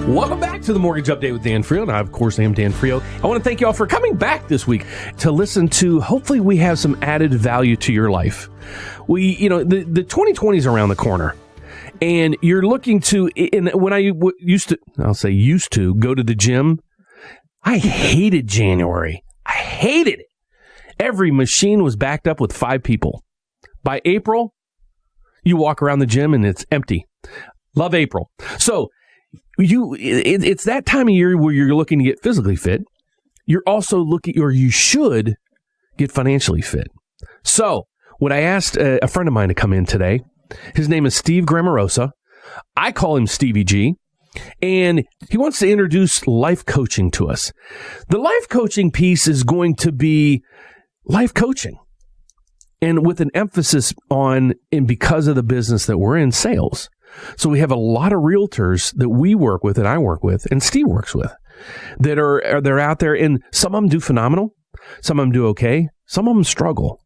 Welcome back to the Mortgage Update with Dan Frio. And I, of course, am Dan Frio. I want to thank you all for coming back this week to listen to, hopefully we have some added value to your life. The 2020s around the corner. And you're looking to, when I used to go to the gym, I hated January. I hated it. Every machine was backed up with 5 people. By April, you walk around the gym and it's empty. Love April. So it's that time of year where you're looking to get physically fit. You're also looking, or you should get financially fit. So when I asked a friend of mine to come in today, his name is Steve Grammarosa. I call him Stevey G. And he wants to introduce life coaching to us. The life coaching piece is going to be life coaching. And with an emphasis on, and because of the business that we're in, sales. So we have a lot of realtors that we work with, and I work with, and Steve works with, that they're out there, and some of them do phenomenal, some of them do okay, some of them struggle.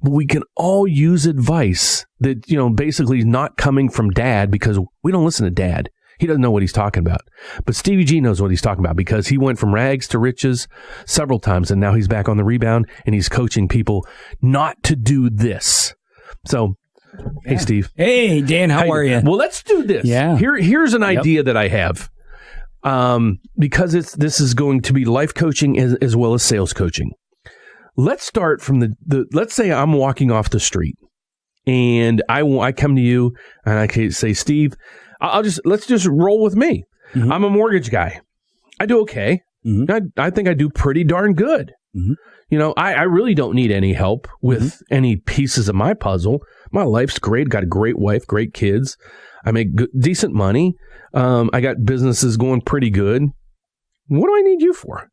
But we can all use advice that, basically is not coming from Dad, because we don't listen to Dad. He doesn't know what he's talking about. But Stevey G knows what he's talking about, because he went from rags to riches several times, and now he's back on the rebound, and he's coaching people not to do this. So, hey, Steve. Hey, Dan, how are you? Well, let's do this. Yeah. Here's an idea that I have, because this is going to be life coaching as well as sales coaching. Let's start from let's say I'm walking off the street, and I come to you, and I can say, Steve, let's just roll with me. Mm-hmm. I'm a mortgage guy. I do okay. Mm-hmm. I think I do pretty darn good. Mm-hmm. I really don't need any help with any pieces of my puzzle. My life's great. Got a great wife, great kids. I make decent money. I got businesses going pretty good. What do I need you for?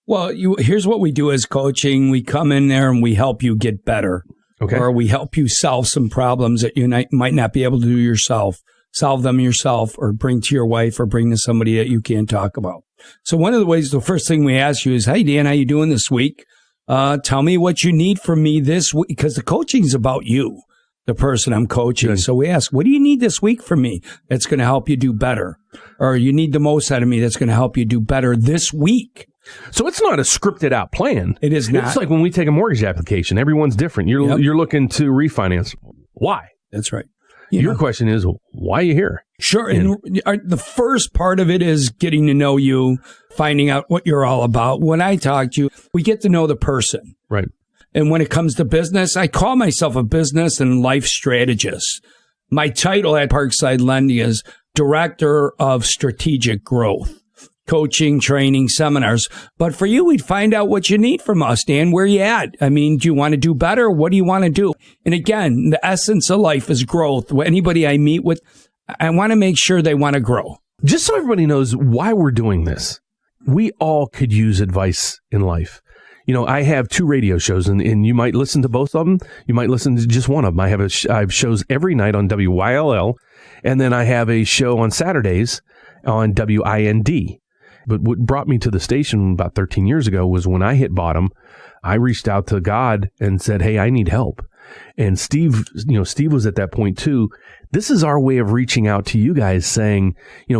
Well, here's what we do as coaching. We come in there and we help you get better. Okay. Or we help you solve some problems that you might not be able to do yourself. Solve them yourself, or bring to your wife, or bring to somebody that you can't talk about. So one of the ways, the first thing we ask you is, hey, Dan, how you doing this week? Tell me what you need from me this week, because the coaching is about you, the person I'm coaching. Good. So we ask, what do you need this week from me that's going to help you do better? Or you need the most out of me that's going to help you do better this week. So it's not a scripted out plan. It is not. It's like when we take a mortgage application, everyone's different. You're looking to refinance. Why? That's right. Your question is, why are you here? Sure. And the first part of it is getting to know you, finding out what you're all about. When I talk to you, we get to know the person. Right. And when it comes to business, I call myself a business and life strategist. My title at Parkside Lending is Director of Strategic Growth. Coaching, training, seminars. But for you, we'd find out what you need from us, Dan. Where you at? I mean, do you want to do better? What do you want to do? And again, the essence of life is growth. Anybody I meet with, I want to make sure they want to grow. Just so everybody knows why we're doing this, we all could use advice in life. I have 2 radio shows, and you might listen to both of them. You might listen to just one of them. I have shows every night on WYLL, and then I have a show on Saturdays on WIND. But what brought me to the station about 13 years ago was when I hit bottom, I reached out to God and said, hey, I need help. And Steve was at that point too. This is our way of reaching out to you guys saying,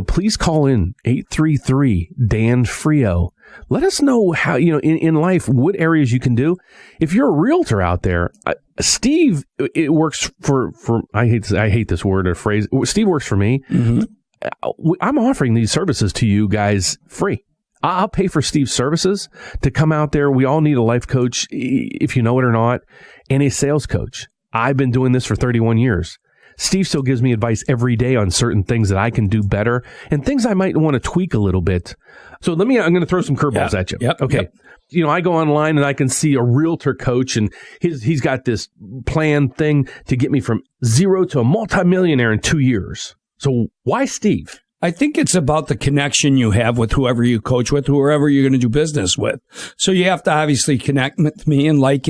please call in 833-DAN-FRIO. Let us know how, in life, what areas you can do. If you're a realtor out there, Steve, it works for I hate this word or phrase. Steve works for me. Mm-hmm. I'm offering these services to you guys free. I'll pay for Steve's services to come out there. We all need a life coach, if you know it or not, and a sales coach. I've been doing this for 31 years. Steve still gives me advice every day on certain things that I can do better and things I might want to tweak a little bit. So I'm going to throw some curveballs at you. Yep, okay. Yep. I go online and I can see a realtor coach, and he's got this plan thing to get me from zero to a multimillionaire in 2 years. So why Steve? I think it's about the connection you have with whoever you coach with, whoever you're going to do business with. So you have to obviously connect with me and got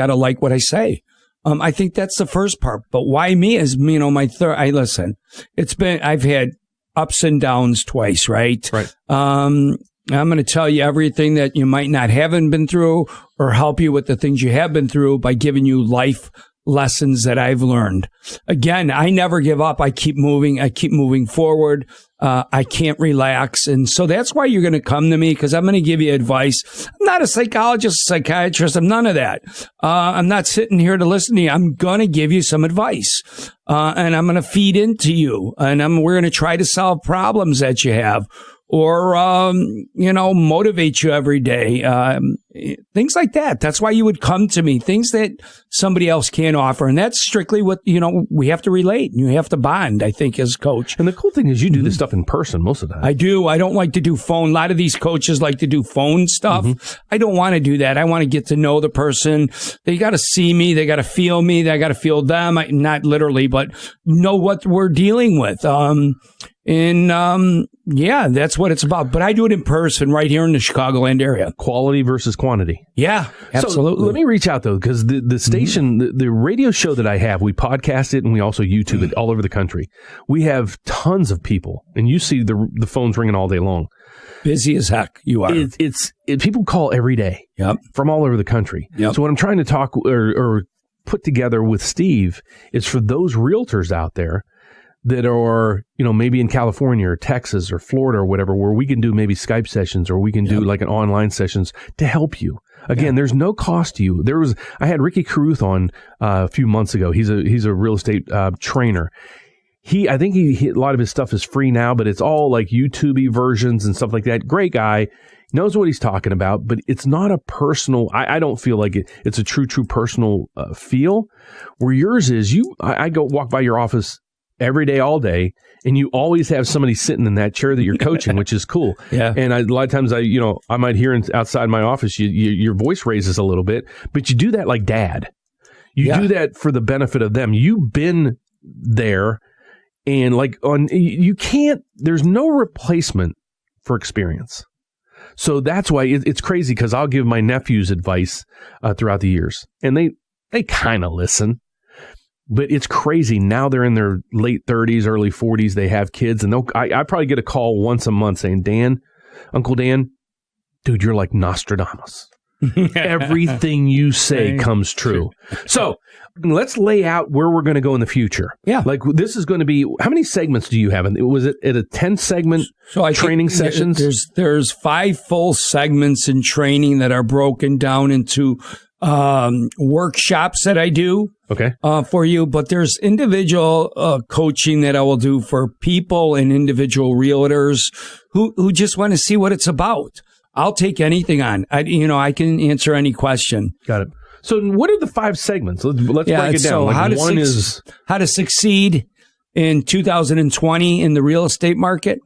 to like what I say. I think that's the first part. But why me is, my third. I've had ups and downs twice, right? Right. I'm going to tell you everything that you might not haven't been through, or help you with the things you have been through by giving you life lessons that I've learned. Again, I never give up. I keep moving. I keep moving forward. I can't relax. And so that's why you're going to come to me, because I'm going to give you advice. I'm not a psychologist, psychiatrist. I'm none of that. I'm not sitting here to listen to you. I'm going to give you some advice. And I'm going to feed into you. And we're going to try to solve problems that you have, or, motivate you every day. Things like that. That's why you would come to me. Things that somebody else can't offer. And that's strictly what, we have to relate. You have to bond, I think, as a coach. And the cool thing is you do this stuff in person most of the time. I do. I don't like to do phone. A lot of these coaches like to do phone stuff. I don't want to do that. I want to get to know the person. They got to see me. They got to feel me. They got to feel them. Not literally, but know what we're dealing with. That's what it's about. But I do it in person right here in the Chicagoland area. Quality versus quantity. Yeah, absolutely. So let me reach out, though, because the station, the radio show that I have, we podcast it and we also YouTube it all over the country. We have tons of people, and you see the phones ringing all day long. Busy as heck, you are. People call every day from all over the country. Yep. So what I'm trying to talk or put together with Steve is for those realtors out there that are, maybe in California or Texas or Florida or whatever, where we can do maybe Skype sessions, or we can do like an online sessions to help you. Again, there's no cost to you. I had Ricky Caruth on a few months ago. He's a real estate trainer. I think a lot of his stuff is free now, but it's all like YouTube-y versions and stuff like that. Great guy. Knows what he's talking about, but it's not a personal, I don't feel like it's a true personal feel. Where yours is, I go walk by your office every day, all day, and you always have somebody sitting in that chair that you're coaching, which is cool. Yeah. And a lot of times I might hear outside my office, your voice raises a little bit, but you do that like dad. You do that for the benefit of them. You've been there, and there's no replacement for experience. So that's why it's crazy, because I'll give my nephews advice throughout the years, and they kind of listen. But it's crazy. Now they're in their late 30s, early 40s. They have kids, and I probably get a call once a month saying, Uncle Dan, dude, you're like Nostradamus. Everything you say comes true. So let's lay out where we're going to go in the future. Yeah. Like, this is going to be, how many segments do you have? Was it at a 10-segment training sessions? There's 5 full segments in training that are broken down into workshops that I do for you, but there's individual coaching that I will do for people and individual realtors who just want to see what it's about. I'll take anything on. I can answer any question. Got it. So what are the 5 segments? Let's break it down. So how to succeed in 2020 in the real estate market.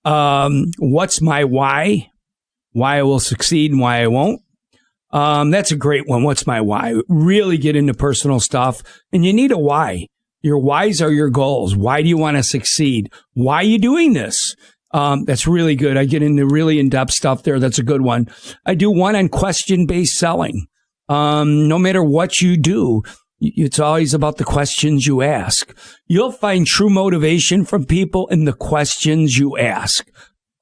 What's my why? Why I will succeed and why I won't. That's a great one. What's my why? Really get into personal stuff. And you need a why. Your whys are your goals. Why do you want to succeed? Why are you doing this? That's really good. I get into really in-depth stuff there. That's a good one. I do one on question-based selling. No matter what you do, it's always about the questions you ask. You'll find true motivation from people in the questions you ask.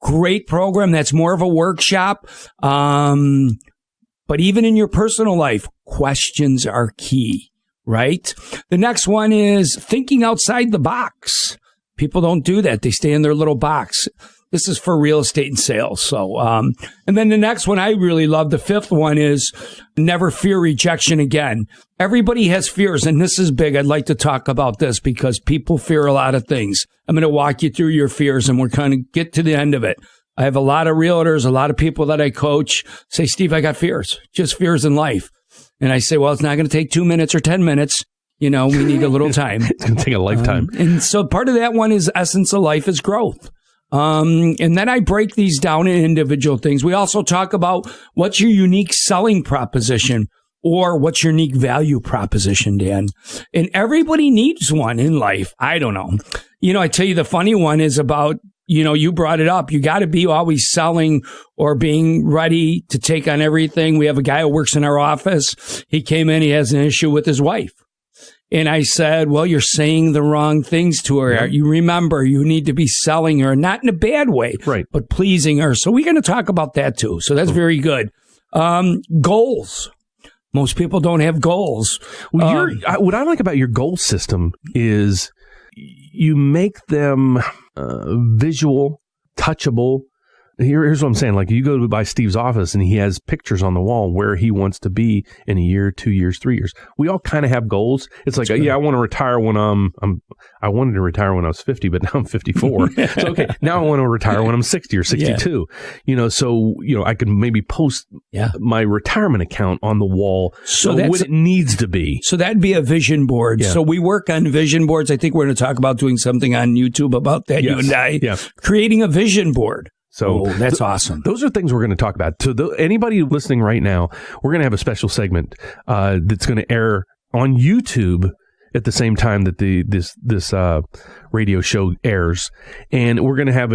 Great program. That's more of a workshop. But even in your personal life, questions are key, right? The next one is thinking outside the box. People don't do that. They stay in their little box. This is for real estate and sales. So, and then the next one I really love, the 5th one, is never fear rejection again. Everybody has fears, and this is big. I'd like to talk about this because people fear a lot of things. I'm going to walk you through your fears, and we're kind of get to the end of it. I have a lot of realtors, a lot of people that I coach say, Steve, I got fears, just fears in life. And I say, well, it's not going to take 2 minutes or 10 minutes. We need a little time. It's going to take a lifetime. And so part of that one is essence of life is growth. And then I break these down in individual things. We also talk about what's your unique selling proposition or what's your unique value proposition, Dan. And everybody needs one in life. I don't know. I tell you, the funny one is about, you brought it up. You got to be always selling or being ready to take on everything. We have a guy who works in our office. He came in, he has an issue with his wife. And I said, well, you're saying the wrong things to her. You remember, you need to be selling her, not in a bad way, right, but pleasing her. So we're going to talk about that too. So that's very good. Goals. Most people don't have goals. Well, what I like about your goal system is you make them visual, touchable. Here's what I'm saying. Like, you go by Steve's office and he has pictures on the wall where he wants to be in a year, 2 years, 3 years. We all kind of have goals. It's like, I want to retire when I wanted to retire when I was 50, but now I'm 54. So, okay, now I want to retire when I'm 60 or 62. So, I can maybe post my retirement account on the wall so what it needs to be. So that'd be a vision board. Yeah. So we work on vision boards. I think we're going to talk about doing something on YouTube about that, you and I. Yeah. Creating a vision board. So that's awesome. Those are things we're going to talk about. So anybody listening right now, we're going to have a special segment that's going to air on YouTube at the same time that this radio show airs, and we're going to have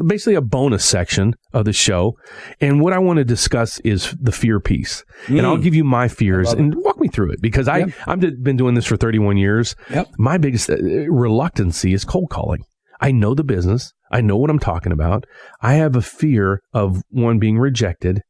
basically a bonus section of the show. And what I want to discuss is the fear piece, and I'll give you my fears and walk me through it, because I've been doing this for 31 years. Yep. My biggest reluctancy is cold calling. I know the business. I know what I'm talking about. I have a fear of being rejected.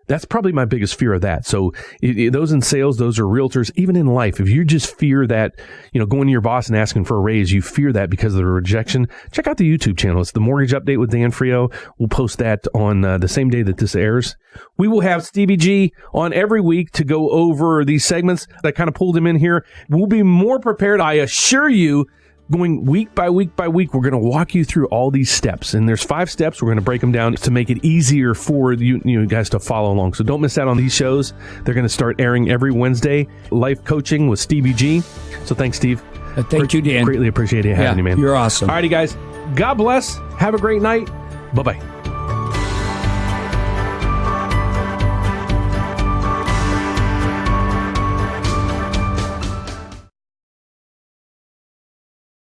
That's probably my biggest fear of that. So those in sales, those are realtors, even in life. If you just fear that, going to your boss and asking for a raise, you fear that because of the rejection, check out the YouTube channel. It's the Mortgage Update with Dan Frio. We'll post that on the same day that this airs. We will have Stevey G on every week to go over these segments. I kind of pulled him in here. We'll be more prepared, I assure you. Going week by week by week, we're going to walk you through all these steps. And there's 5 steps. We're going to break them down to make it easier for you guys to follow along. So don't miss out on these shows. They're going to start airing every Wednesday. Life Coaching with Stevey G. So thanks, Steve. Thank you, Dan. Greatly appreciate having you, man. You're awesome. All righty, guys. God bless. Have a great night. Bye-bye.